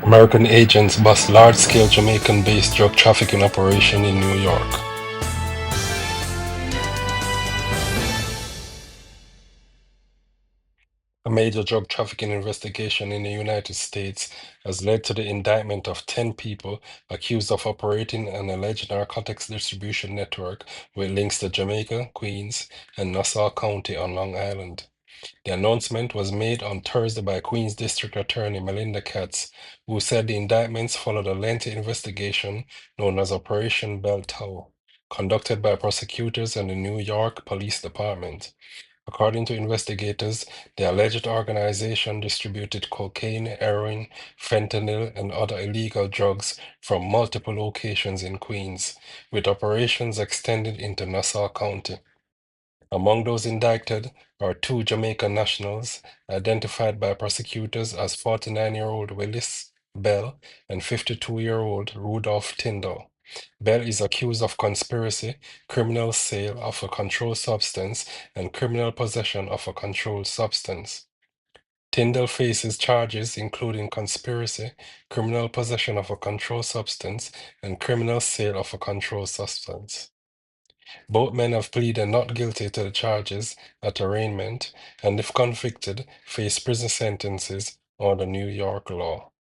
American agents bust large-scale Jamaican-based drug trafficking operation in New York. A major drug trafficking investigation in the United States has led to the indictment of 10 people accused of operating an alleged narcotics distribution network with links to Jamaica, Queens, and Nassau County on Long Island. The announcement was made on Thursday by Queens District Attorney Melinda Katz, who said the indictments followed a lengthy investigation known as Operation Bell Tow, conducted by prosecutors and the New York Police Department. According to investigators, the alleged organization distributed cocaine, heroin, fentanyl, and other illegal drugs from multiple locations in Queens, with operations extended into Nassau County. Among those indicted are two Jamaican nationals identified by prosecutors as 49-year-old Willis Bell and 52-year-old Rudolph Tindal. Bell is accused of conspiracy, criminal sale of a controlled substance, and criminal possession of a controlled substance. Tyndall faces charges including conspiracy, criminal possession of a controlled substance, and criminal sale of a controlled substance. Both men have pleaded not guilty to the charges at arraignment and, if convicted, face prison sentences under New York law.